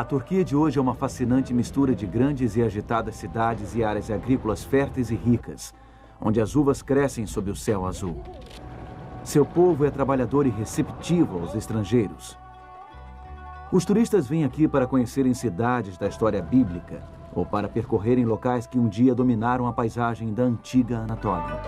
A Turquia de hoje é uma fascinante mistura de grandes e agitadas cidades e áreas agrícolas férteis e ricas, onde as uvas crescem sob o céu azul. Seu povo é trabalhador e receptivo aos estrangeiros. Os turistas vêm aqui para conhecerem cidades da história bíblica ou para percorrerem locais que um dia dominaram a paisagem da antiga Anatólia.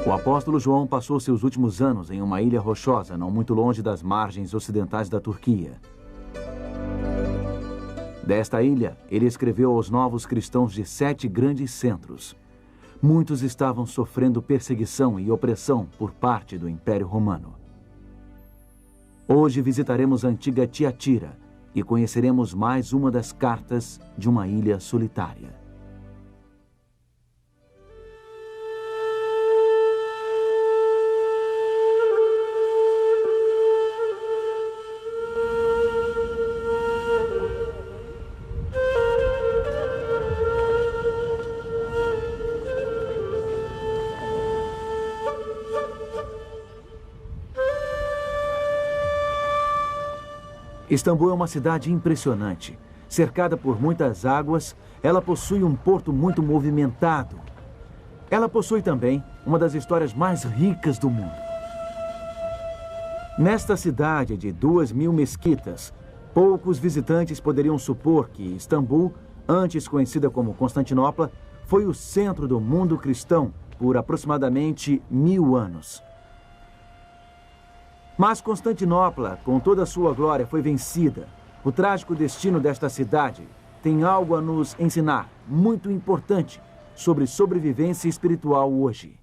O apóstolo João passou seus últimos anos em uma ilha rochosa, não muito longe das margens ocidentais da Turquia. Desta ilha, ele escreveu aos novos cristãos de 7 grandes centros. Muitos estavam sofrendo perseguição e opressão por parte do Império Romano. Hoje visitaremos a antiga Tiatira e conheceremos mais uma das cartas de uma ilha solitária. Istambul é uma cidade impressionante. Cercada por muitas águas, ela possui um porto muito movimentado. Ela possui também uma das histórias mais ricas do mundo. Nesta cidade de 2.000 mesquitas, poucos visitantes poderiam supor que Istambul, antes conhecida como Constantinopla, foi o centro do mundo cristão por aproximadamente 1000 anos. Mas Constantinopla, com toda a sua glória, foi vencida. O trágico destino desta cidade tem algo a nos ensinar, muito importante, sobre sobrevivência espiritual hoje.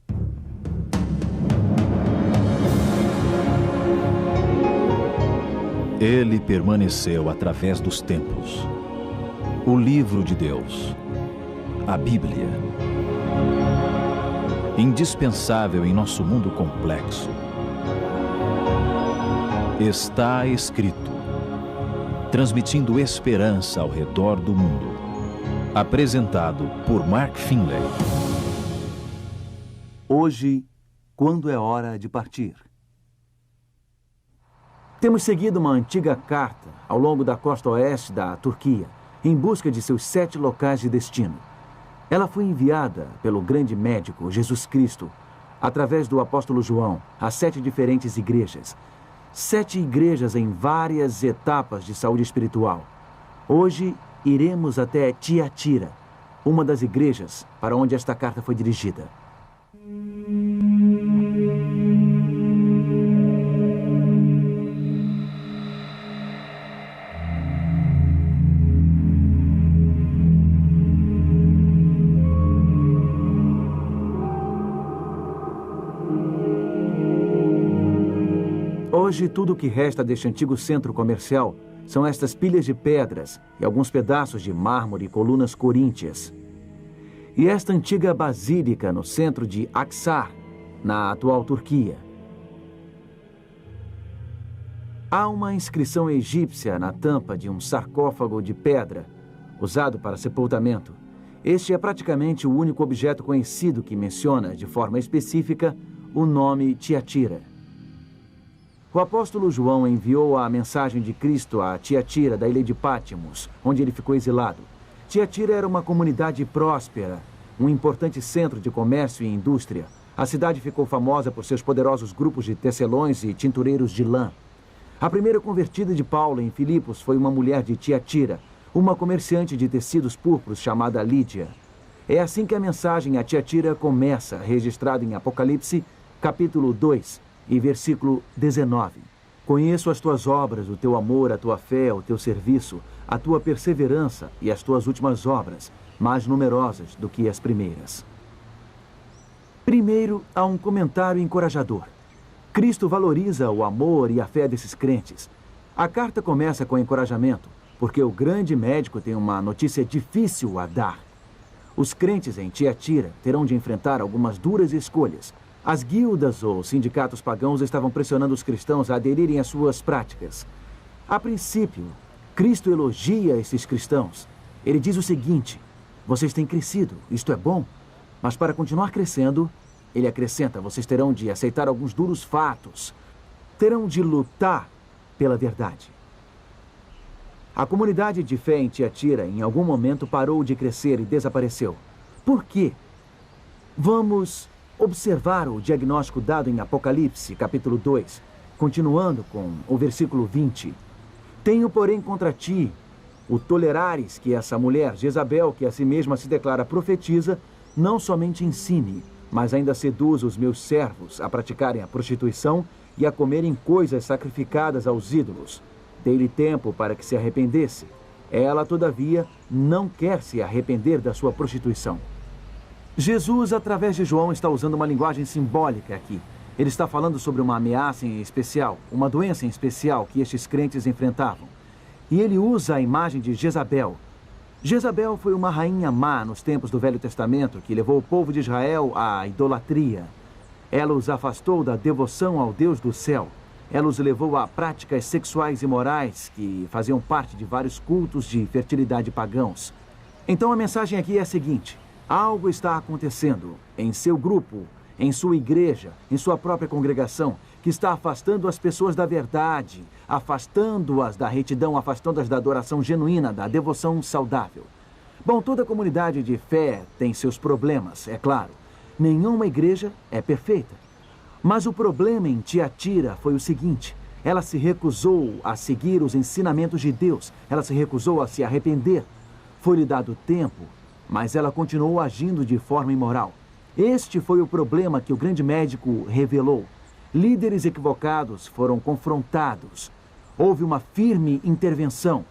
Ele permaneceu através dos tempos. O livro de Deus, a Bíblia. Indispensável em nosso mundo complexo. Está escrito, transmitindo esperança ao redor do mundo. Apresentado por Mark Finley. Hoje, quando é hora de partir? Temos seguido uma antiga carta ao longo da costa oeste da Turquia, em busca de seus 7 locais de destino. Ela foi enviada pelo grande médico Jesus Cristo, através do apóstolo João, a 7 diferentes igrejas. 7 igrejas em várias etapas de saúde espiritual. Hoje, iremos até Tiatira, uma das igrejas para onde esta carta foi dirigida. Hoje, tudo o que resta deste antigo centro comercial são estas pilhas de pedras e alguns pedaços de mármore e colunas coríntias. E esta antiga basílica no centro de Aksar, na atual Turquia. Há uma inscrição egípcia na tampa de um sarcófago de pedra, usado para sepultamento. Este é praticamente o único objeto conhecido que menciona, de forma específica, o nome Tiatira. O apóstolo João enviou a mensagem de Cristo a Tiatira, da ilha de Patmos, onde ele ficou exilado. Tiatira era uma comunidade próspera, um importante centro de comércio e indústria. A cidade ficou famosa por seus poderosos grupos de tecelões e tintureiros de lã. A primeira convertida de Paulo em Filipos foi uma mulher de Tiatira, uma comerciante de tecidos púrpuros chamada Lídia. É assim que a mensagem a Tiatira começa, registrada em Apocalipse, capítulo 2, e versículo 19. Conheço as tuas obras, o teu amor, a tua fé, o teu serviço, a tua perseverança e as tuas últimas obras, mais numerosas do que as primeiras. Primeiro, há um comentário encorajador. Cristo valoriza o amor e a fé desses crentes. A carta começa com encorajamento, porque o grande médico tem uma notícia difícil a dar. Os crentes em Tiatira terão de enfrentar algumas duras escolhas. As guildas ou sindicatos pagãos estavam pressionando os cristãos a aderirem às suas práticas. A princípio, Cristo elogia esses cristãos. Ele diz o seguinte: vocês têm crescido, isto é bom, mas para continuar crescendo, Ele acrescenta, vocês terão de aceitar alguns duros fatos. Terão de lutar pela verdade. A comunidade de fé em Tiatira, em algum momento, parou de crescer e desapareceu. Por quê? Vamos observar o diagnóstico dado em Apocalipse, capítulo 2, continuando com o versículo 20. Tenho, porém, contra ti o tolerares que essa mulher, Jezabel, que a si mesma se declara profetiza, não somente ensine, mas ainda seduz os meus servos a praticarem a prostituição e a comerem coisas sacrificadas aos ídolos. Dei-lhe tempo para que se arrependesse. Ela, todavia, não quer se arrepender da sua prostituição. Jesus, através de João, está usando uma linguagem simbólica aqui. Ele está falando sobre uma ameaça em especial, uma doença em especial que estes crentes enfrentavam. E ele usa a imagem de Jezabel. Jezabel foi uma rainha má nos tempos do Velho Testamento que levou o povo de Israel à idolatria. Ela os afastou da devoção ao Deus do céu. Ela os levou a práticas sexuais imorais que faziam parte de vários cultos de fertilidade pagãos. Então a mensagem aqui é a seguinte: algo está acontecendo em seu grupo, em sua igreja, em sua própria congregação, que está afastando as pessoas da verdade, afastando-as da retidão, afastando-as da adoração genuína, da devoção saudável. Bom, toda comunidade de fé tem seus problemas, é claro. Nenhuma igreja é perfeita. Mas o problema em Tiatira foi o seguinte: ela se recusou a seguir os ensinamentos de Deus, ela se recusou a se arrepender. Foi-lhe dado tempo, mas ela continuou agindo de forma imoral. Este foi o problema que o grande médico revelou. Líderes equivocados foram confrontados. Houve uma firme intervenção.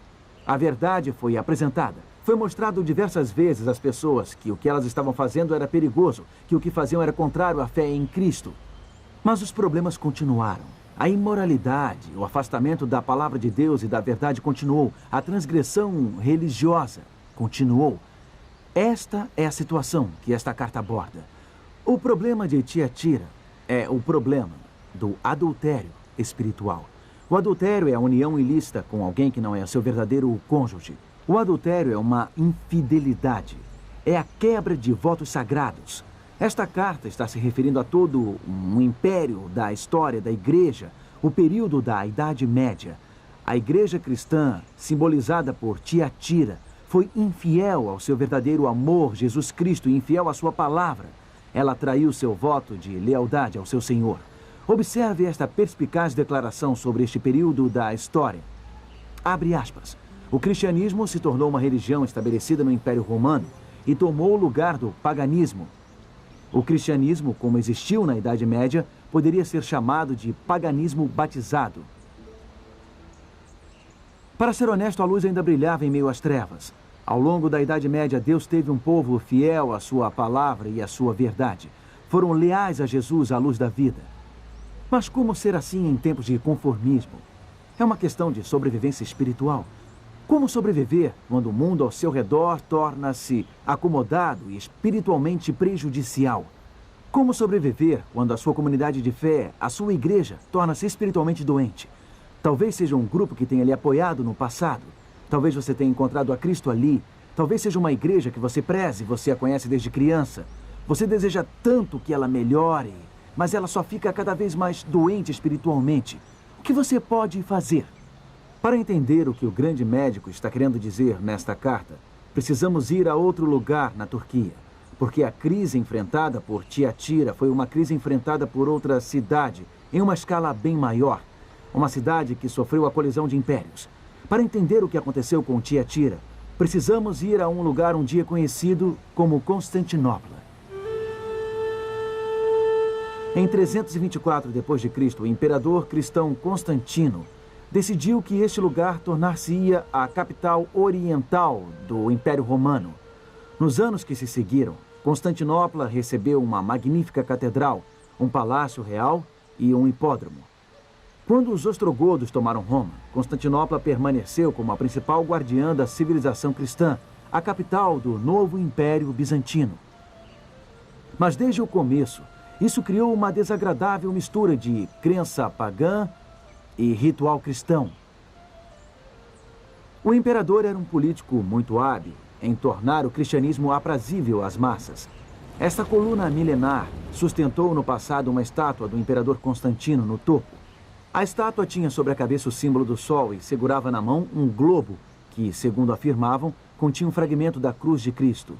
A verdade foi apresentada. Foi mostrado diversas vezes às pessoas que o que elas estavam fazendo era perigoso, que o que faziam era contrário à fé em Cristo. Mas os problemas continuaram. A imoralidade, o afastamento da palavra de Deus e da verdade continuou. A transgressão religiosa continuou. Esta é a situação que esta carta aborda. O problema de Tiatira é o problema do adultério espiritual. O adultério é a união ilícita com alguém que não é seu verdadeiro cônjuge. O adultério é uma infidelidade. É a quebra de votos sagrados. Esta carta está se referindo a todo um império da história da igreja, o período da Idade Média. A igreja cristã, simbolizada por Tiatira, foi infiel ao seu verdadeiro amor, Jesus Cristo, e infiel à sua palavra. Ela traiu seu voto de lealdade ao seu Senhor. Observe esta perspicaz declaração sobre este período da história. Abre aspas. O cristianismo se tornou uma religião estabelecida no Império Romano e tomou o lugar do paganismo. O cristianismo, como existiu na Idade Média, poderia ser chamado de paganismo batizado. Para ser honesto, a luz ainda brilhava em meio às trevas. Ao longo da Idade Média, Deus teve um povo fiel à sua palavra e à sua verdade. Foram leais a Jesus, à luz da vida. Mas como ser assim em tempos de conformismo? É uma questão de sobrevivência espiritual. Como sobreviver quando o mundo ao seu redor torna-se acomodado e espiritualmente prejudicial? Como sobreviver quando a sua comunidade de fé, a sua igreja, torna-se espiritualmente doente? Talvez seja um grupo que tenha lhe apoiado no passado. Talvez você tenha encontrado a Cristo ali. Talvez seja uma igreja que você preze, você a conhece desde criança. Você deseja tanto que ela melhore, mas ela só fica cada vez mais doente espiritualmente. O que você pode fazer? Para entender o que o grande médico está querendo dizer nesta carta, precisamos ir a outro lugar na Turquia, porque a crise enfrentada por Tiatira foi uma crise enfrentada por outra cidade, em uma escala bem maior, uma cidade que sofreu a colisão de impérios. Para entender o que aconteceu com Tiatira, precisamos ir a um lugar um dia conhecido como Constantinopla. Em 324 d.C., o imperador cristão Constantino decidiu que este lugar tornar-se-ia a capital oriental do Império Romano. Nos anos que se seguiram, Constantinopla recebeu uma magnífica catedral, um palácio real e um hipódromo. Quando os ostrogodos tomaram Roma, Constantinopla permaneceu como a principal guardiã da civilização cristã, a capital do novo Império Bizantino. Mas desde o começo, isso criou uma desagradável mistura de crença pagã e ritual cristão. O imperador era um político muito hábil em tornar o cristianismo aprazível às massas. Esta coluna milenar sustentou no passado uma estátua do imperador Constantino no topo. A estátua tinha sobre a cabeça o símbolo do sol e segurava na mão um globo que, segundo afirmavam, continha um fragmento da cruz de Cristo.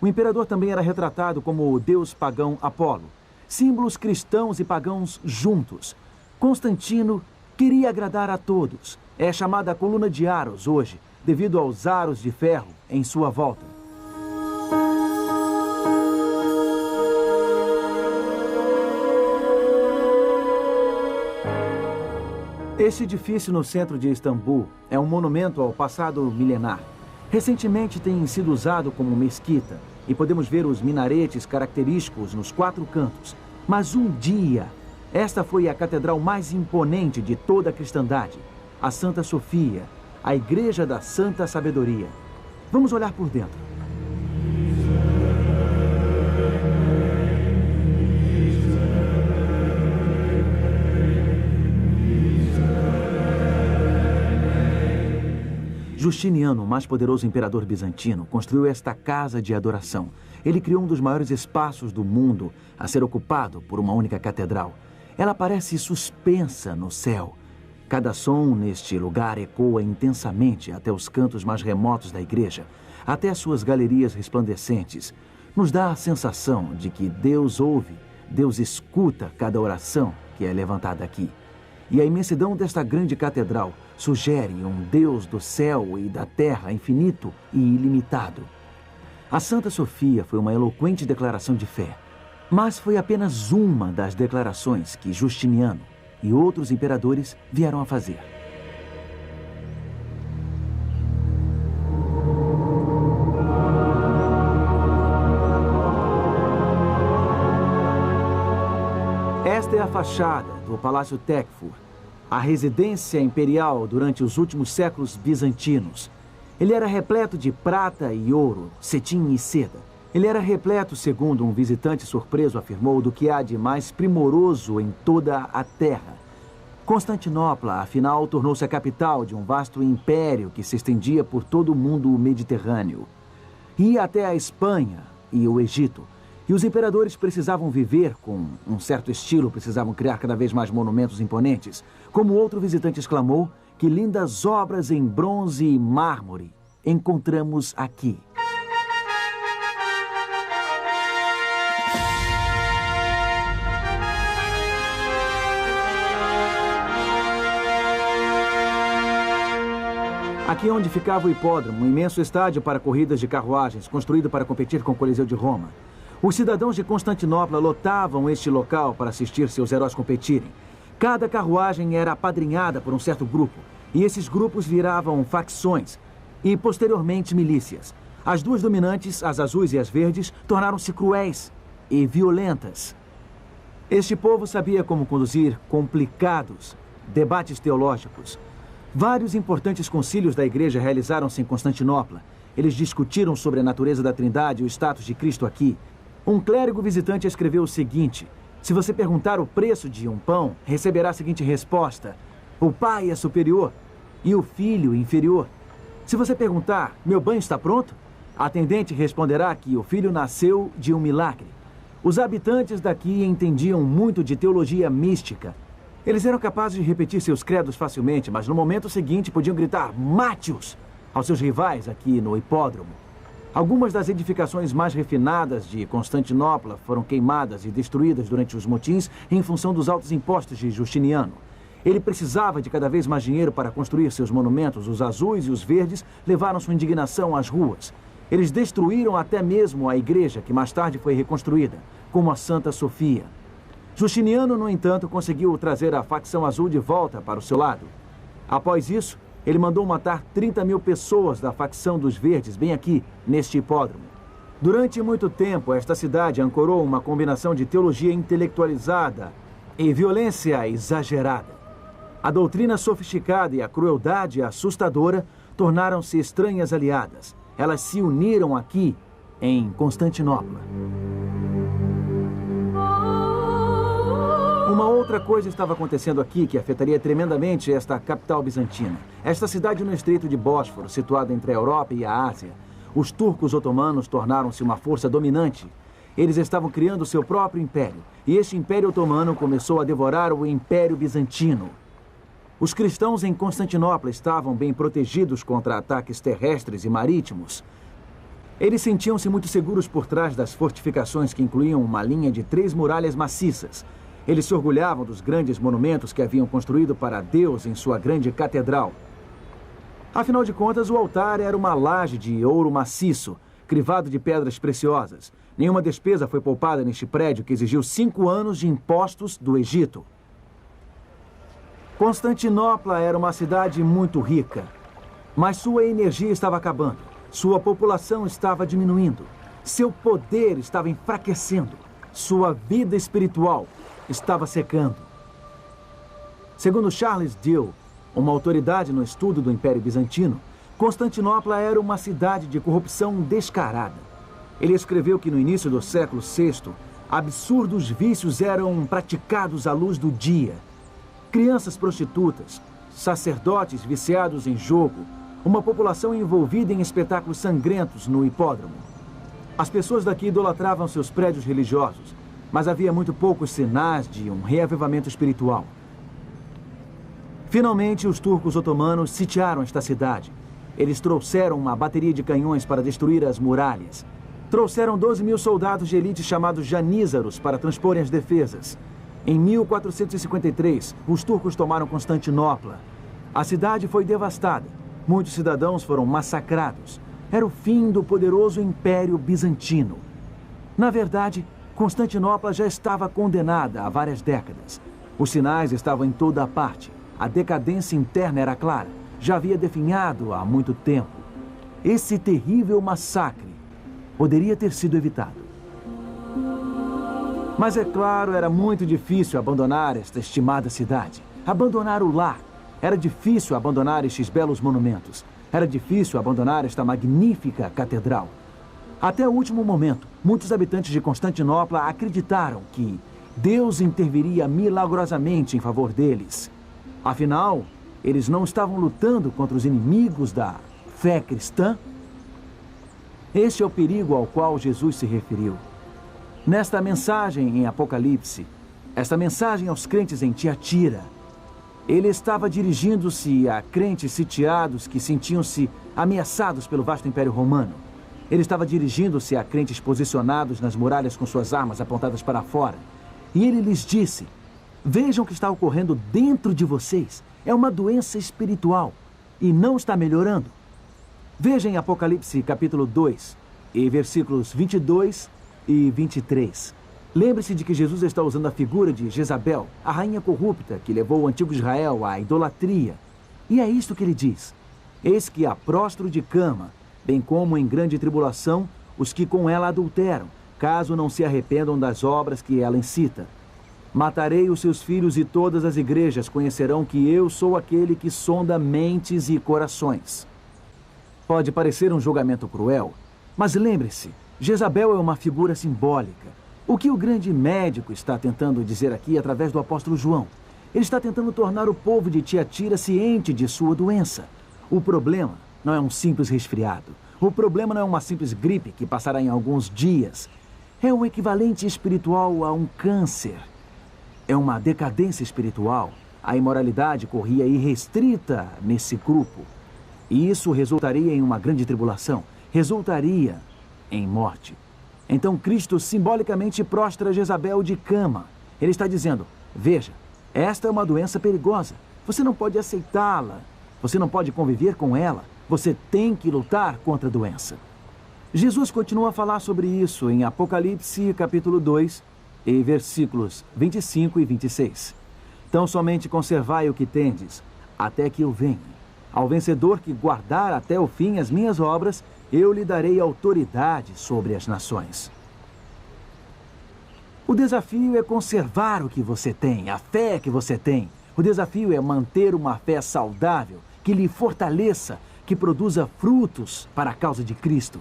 O imperador também era retratado como o deus pagão Apolo. Símbolos cristãos e pagãos juntos. Constantino queria agradar a todos. É chamada coluna de Aros hoje, devido aos aros de ferro em sua volta. Este edifício no centro de Istambul é um monumento ao passado milenar. Recentemente tem sido usado como mesquita e podemos ver os minaretes característicos nos 4 cantos. Mas um dia, esta foi a catedral mais imponente de toda a cristandade, a Santa Sofia, a Igreja da Santa Sabedoria. Vamos olhar por dentro. Justiniano, o mais poderoso imperador bizantino, construiu esta casa de adoração. Ele criou um dos maiores espaços do mundo a ser ocupado por uma única catedral. Ela parece suspensa no céu. Cada som neste lugar ecoa intensamente até os cantos mais remotos da igreja, até as suas galerias resplandecentes. Nos dá a sensação de que Deus ouve, Deus escuta cada oração que é levantada aqui. E a imensidão desta grande catedral sugere um Deus do céu e da terra infinito e ilimitado. A Santa Sofia foi uma eloquente declaração de fé, mas foi apenas uma das declarações que Justiniano e outros imperadores vieram a fazer. Esta é a fachada do Palácio Tekfur, a residência imperial durante os últimos séculos bizantinos. Ele era repleto de prata e ouro, cetim e seda. Ele era repleto, segundo um visitante surpreso afirmou, do que há de mais primoroso em toda a terra. Constantinopla, afinal, tornou-se a capital de um vasto império que se estendia por todo o mundo mediterrâneo. Ia até a Espanha e o Egito. E os imperadores precisavam viver com um certo estilo, precisavam criar cada vez mais monumentos imponentes. Como outro visitante exclamou, que lindas obras em bronze e mármore encontramos aqui. Aqui é onde ficava o hipódromo, um imenso estádio para corridas de carruagens, construído para competir com o Coliseu de Roma. Os cidadãos de Constantinopla lotavam este local para assistir seus heróis competirem. Cada carruagem era apadrinhada por um certo grupo, e esses grupos viravam facções e, posteriormente, milícias. As duas dominantes, as azuis e as verdes, tornaram-se cruéis e violentas. Este povo sabia como conduzir complicados debates teológicos. Vários importantes concílios da igreja realizaram-se em Constantinopla. Eles discutiram sobre a natureza da Trindade e o status de Cristo aqui. Um clérigo visitante escreveu o seguinte: se você perguntar o preço de um pão, receberá a seguinte resposta: o pai é superior e o filho inferior. Se você perguntar, meu banho está pronto? A atendente responderá que o filho nasceu de um milagre. Os habitantes daqui entendiam muito de teologia mística. Eles eram capazes de repetir seus credos facilmente, mas no momento seguinte podiam gritar "Mate-os!" aos seus rivais aqui no hipódromo. Algumas das edificações mais refinadas de Constantinopla foram queimadas e destruídas durante os motins em função dos altos impostos de Justiniano. Ele precisava de cada vez mais dinheiro para construir seus monumentos. Os azuis e os verdes levaram sua indignação às ruas. Eles destruíram até mesmo a igreja, que mais tarde foi reconstruída, como a Santa Sofia. Justiniano, no entanto, conseguiu trazer a facção azul de volta para o seu lado. Após isso, ele mandou matar 30.000 pessoas da facção dos verdes, bem aqui, neste hipódromo. Durante muito tempo, esta cidade ancorou uma combinação de teologia intelectualizada e violência exagerada. A doutrina sofisticada e a crueldade assustadora tornaram-se estranhas aliadas. Elas se uniram aqui, em Constantinopla. Uma outra coisa estava acontecendo aqui que afetaria tremendamente esta capital bizantina. Esta cidade no Estreito de Bósforo, situada entre a Europa e a Ásia. Os turcos otomanos tornaram-se uma força dominante. Eles estavam criando seu próprio império. E este Império Otomano começou a devorar o Império Bizantino. Os cristãos em Constantinopla estavam bem protegidos contra ataques terrestres e marítimos. Eles sentiam-se muito seguros por trás das fortificações que incluíam uma linha de 3 muralhas maciças. Eles se orgulhavam dos grandes monumentos que haviam construído para Deus em sua grande catedral. Afinal de contas, o altar era uma laje de ouro maciço, crivado de pedras preciosas. Nenhuma despesa foi poupada neste prédio que exigiu 5 anos de impostos do Egito. Constantinopla era uma cidade muito rica, mas sua energia estava acabando. Sua população estava diminuindo. Seu poder estava enfraquecendo. Sua vida espiritual estava secando. Segundo Charles Dill, uma autoridade no estudo do Império Bizantino, Constantinopla era uma cidade de corrupção descarada. Ele escreveu que no início do século VI, absurdos vícios eram praticados à luz do dia. Crianças prostitutas, sacerdotes viciados em jogo, uma população envolvida em espetáculos sangrentos no hipódromo. As pessoas daqui idolatravam seus prédios religiosos, mas havia muito poucos sinais de um reavivamento espiritual. Finalmente, os turcos otomanos sitiaram esta cidade. Eles trouxeram uma bateria de canhões para destruir as muralhas. Trouxeram 12.000 soldados de elite chamados janízaros para transporem as defesas. Em 1453, os turcos tomaram Constantinopla. A cidade foi devastada. Muitos cidadãos foram massacrados. Era o fim do poderoso Império Bizantino. Na verdade, Constantinopla já estava condenada há várias décadas. Os sinais estavam em toda a parte. A decadência interna era clara. Já havia definhado há muito tempo. Esse terrível massacre poderia ter sido evitado. Mas é claro, era muito difícil abandonar esta estimada cidade. Abandonar o lar. Era difícil abandonar estes belos monumentos. Era difícil abandonar esta magnífica catedral. Até o último momento, muitos habitantes de Constantinopla acreditaram que Deus interviria milagrosamente em favor deles. Afinal, eles não estavam lutando contra os inimigos da fé cristã? Este é o perigo ao qual Jesus se referiu. Nesta mensagem em Apocalipse, esta mensagem aos crentes em Tiatira, ele estava dirigindo-se a crentes sitiados que sentiam-se ameaçados pelo vasto Império Romano. Ele estava dirigindo-se a crentes posicionados nas muralhas com suas armas apontadas para fora. E ele lhes disse: vejam o que está ocorrendo dentro de vocês. É uma doença espiritual e não está melhorando. Vejam em Apocalipse capítulo 2, e versículos 22 e 23. Lembre-se de que Jesus está usando a figura de Jezabel, a rainha corrupta que levou o antigo Israel à idolatria. E é isto que ele diz: eis que há prostro de cama, bem como em grande tribulação os que com ela adulteram, caso não se arrependam das obras que ela incita. Matarei os seus filhos e todas as igrejas conhecerão que eu sou aquele que sonda mentes e corações. Pode parecer um julgamento cruel, mas lembre-se, Jezabel é uma figura simbólica. O que o grande médico está tentando dizer aqui através do apóstolo João? Ele está tentando tornar o povo de Tiatira ciente de sua doença. O problema não é um simples resfriado. O problema não é uma simples gripe que passará em alguns dias. É um equivalente espiritual a um câncer. É uma decadência espiritual. A imoralidade corria irrestrita nesse grupo. E isso resultaria em uma grande tribulação. Resultaria em morte. Então Cristo simbolicamente prostra Jezabel de cama. Ele está dizendo: veja, esta é uma doença perigosa. Você não pode aceitá-la. Você não pode conviver com ela. Você tem que lutar contra a doença. Jesus continua a falar sobre isso em Apocalipse capítulo 2 e versículos 25 e 26. Então somente conservai o que tendes, até que eu venha. Ao vencedor que guardar até o fim as minhas obras, eu lhe darei autoridade sobre as nações. O desafio é conservar o que você tem, a fé que você tem. O desafio é manter uma fé saudável, que lhe fortaleça, que produza frutos para a causa de Cristo.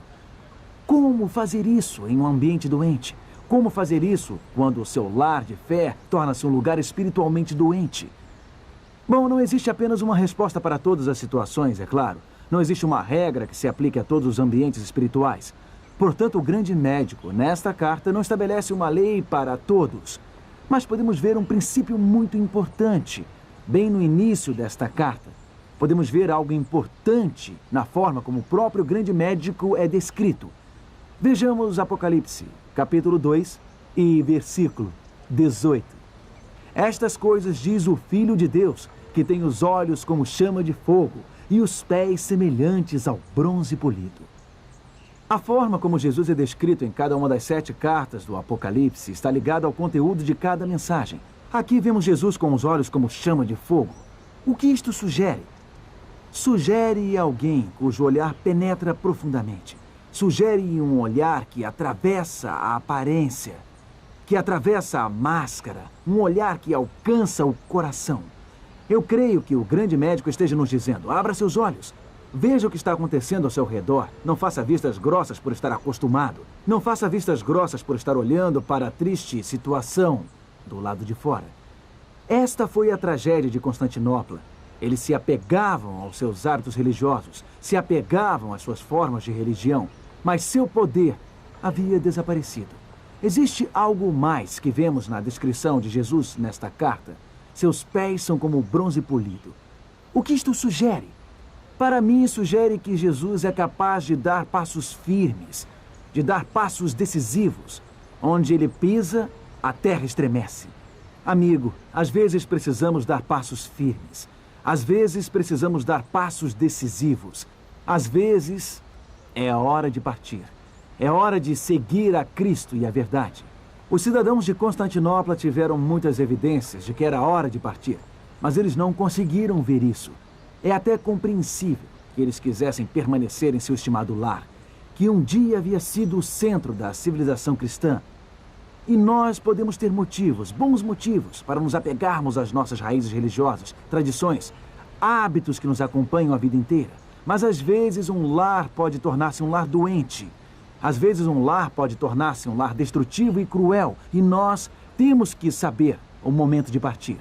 Como fazer isso em um ambiente doente? Como fazer isso quando o seu lar de fé torna-se um lugar espiritualmente doente? Bom, não existe apenas uma resposta para todas as situações, é claro. Não existe uma regra que se aplique a todos os ambientes espirituais. Portanto, o grande médico, nesta carta, não estabelece uma lei para todos, mas podemos ver um princípio muito importante, bem no início desta carta. Podemos ver algo importante na forma como o próprio grande médico é descrito. Vejamos Apocalipse, capítulo 2 e versículo 18. Estas coisas diz o Filho de Deus, que tem os olhos como chama de fogo e os pés semelhantes ao bronze polido. A forma como Jesus é descrito em cada uma das 7 cartas do Apocalipse está ligada ao conteúdo de cada mensagem. Aqui vemos Jesus com os olhos como chama de fogo. O que isto sugere? Sugere alguém cujo olhar penetra profundamente. Sugere um olhar que atravessa a aparência, que atravessa a máscara, um olhar que alcança o coração. Eu creio que o grande médico esteja nos dizendo: abra seus olhos. Veja o que está acontecendo ao seu redor. Não faça vistas grossas por estar acostumado. Não faça vistas grossas por estar olhando para a triste situação do lado de fora. Esta foi a tragédia de Constantinopla. Eles se apegavam aos seus hábitos religiosos, se apegavam às suas formas de religião, mas seu poder havia desaparecido. Existe algo mais que vemos na descrição de Jesus nesta carta. Seus pés são como bronze polido. O que isto sugere? Para mim, sugere que Jesus é capaz de dar passos firmes, de dar passos decisivos. Onde ele pisa, a terra estremece. Amigo, às vezes precisamos dar passos firmes. Às vezes precisamos dar passos decisivos. Às vezes é a hora de partir. É hora de seguir a Cristo e a verdade. Os cidadãos de Constantinopla tiveram muitas evidências de que era hora de partir, mas eles não conseguiram ver isso. É até compreensível que eles quisessem permanecer em seu estimado lar, que um dia havia sido o centro da civilização cristã. E nós podemos ter motivos, bons motivos, para nos apegarmos às nossas raízes religiosas, tradições, hábitos que nos acompanham a vida inteira. Mas às vezes um lar pode tornar-se um lar doente. Às vezes um lar pode tornar-se um lar destrutivo e cruel. E nós temos que saber o momento de partir.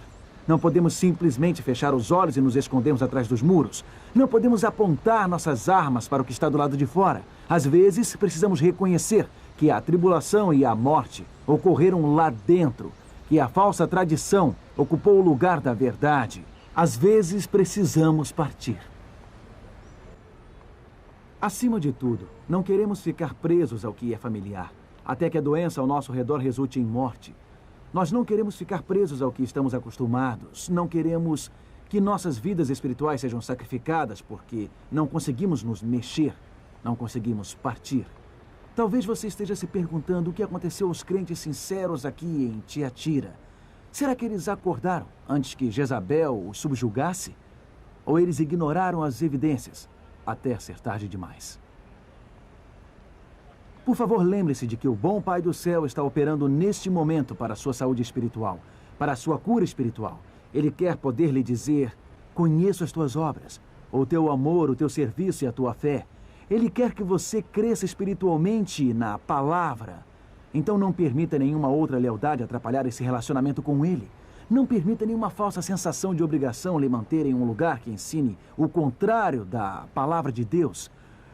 Não podemos simplesmente fechar os olhos e nos escondermos atrás dos muros. Não podemos apontar nossas armas para o que está do lado de fora. Às vezes, precisamos reconhecer que a tribulação e a morte ocorreram lá dentro, que a falsa tradição ocupou o lugar da verdade. Às vezes, precisamos partir. Acima de tudo, não queremos ficar presos ao que é familiar, até que a doença ao nosso redor resulte em morte. Nós não queremos ficar presos ao que estamos acostumados. Não queremos que nossas vidas espirituais sejam sacrificadas porque não conseguimos nos mexer, não conseguimos partir. Talvez você esteja se perguntando o que aconteceu aos crentes sinceros aqui em Tiatira. Será que eles acordaram antes que Jezabel os subjugasse? Ou eles ignoraram as evidências até ser tarde demais? Por favor, lembre-se de que o bom Pai do céu está operando neste momento para a sua saúde espiritual, para a sua cura espiritual. Ele quer poder lhe dizer: conheço as tuas obras, o teu amor, o teu serviço e a tua fé. Ele quer que você cresça espiritualmente na palavra. Então não permita nenhuma outra lealdade atrapalhar esse relacionamento com ele. Não permita nenhuma falsa sensação de obrigação lhe manter em um lugar que ensine o contrário da palavra de Deus.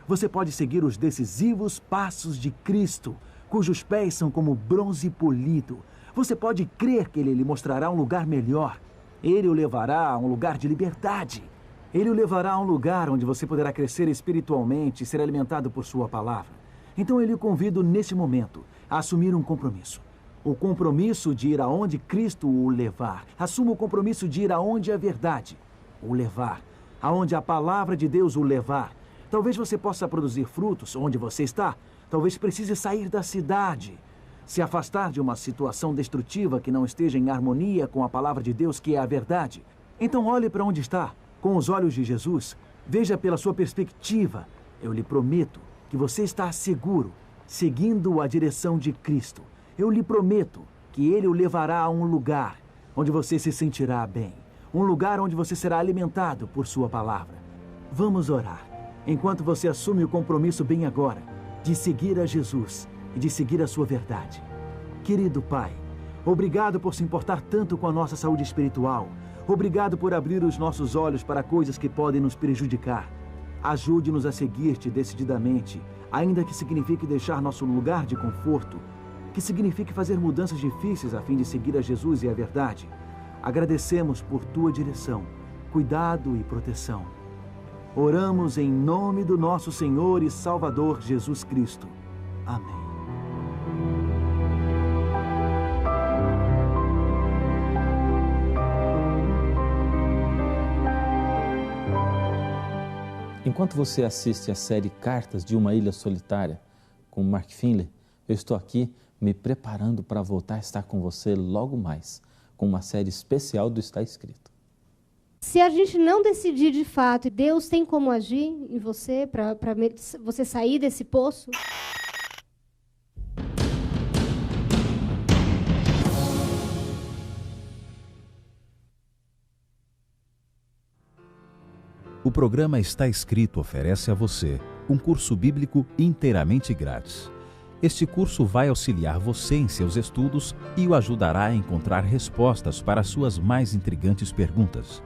Você pode seguir os decisivos passos de Cristo, cujos pés são como bronze polido. Você pode crer que ele lhe mostrará um lugar melhor. Ele o levará a um lugar de liberdade. Ele o levará a um lugar onde você poderá crescer espiritualmente e ser alimentado por sua palavra. Então eu lhe convido neste momento a assumir um compromisso. O compromisso de ir aonde Cristo o levar. Assuma o compromisso de ir aonde a verdade o levar. Aonde a palavra de Deus o levar. Talvez você possa produzir frutos onde você está. Talvez precise sair da cidade. Se afastar de uma situação destrutiva que não esteja em harmonia com a palavra de Deus, que é a verdade. Então olhe para onde está, com os olhos de Jesus. Veja pela sua perspectiva. Eu lhe prometo que você está seguro, seguindo a direção de Cristo. Eu lhe prometo que Ele o levará a um lugar onde você se sentirá bem. Um lugar onde você será alimentado por sua palavra. Vamos orar. Enquanto você assume o compromisso bem agora de seguir a Jesus e de seguir a sua verdade. Querido Pai, obrigado por se importar tanto com a nossa saúde espiritual. Obrigado por abrir os nossos olhos para coisas que podem nos prejudicar. Ajude-nos a seguir-te decididamente, ainda que signifique deixar nosso lugar de conforto, que signifique fazer mudanças difíceis a fim de seguir a Jesus e a verdade. Agradecemos por tua direção, cuidado e proteção. Oramos em nome do nosso Senhor e Salvador Jesus Cristo. Amém. Enquanto você assiste a série Cartas de uma Ilha Solitária, com Mark Finley, eu estou aqui me preparando para voltar a estar com você logo mais, com uma série especial do Está Escrito. Se a gente não decidir de fato, Deus tem como agir em você, para você sair desse poço? O programa Está Escrito oferece a você um curso bíblico inteiramente grátis. Este curso vai auxiliar você em seus estudos e o ajudará a encontrar respostas para suas mais intrigantes perguntas.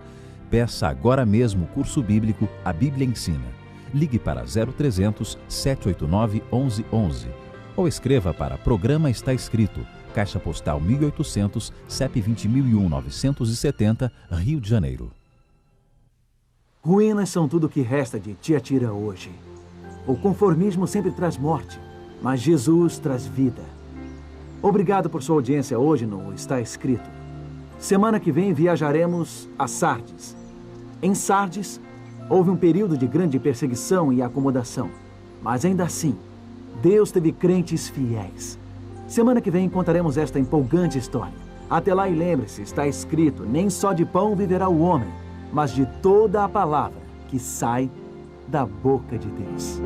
Peça agora mesmo o curso bíblico A Bíblia Ensina. Ligue para 0300 789 1111 ou escreva para Programa Está Escrito, Caixa Postal 1800, CEP 20.001-970, Rio de Janeiro. Ruínas são tudo o que resta de Tiatira hoje. O conformismo sempre traz morte, mas Jesus traz vida. Obrigado por sua audiência hoje no Está Escrito. Semana que vem viajaremos a Sardes. Em Sardes, houve um período de grande perseguição e acomodação, mas ainda assim, Deus teve crentes fiéis. Semana que vem contaremos esta empolgante história. Até lá e lembre-se, está escrito, nem só de pão viverá o homem, mas de toda a palavra que sai da boca de Deus.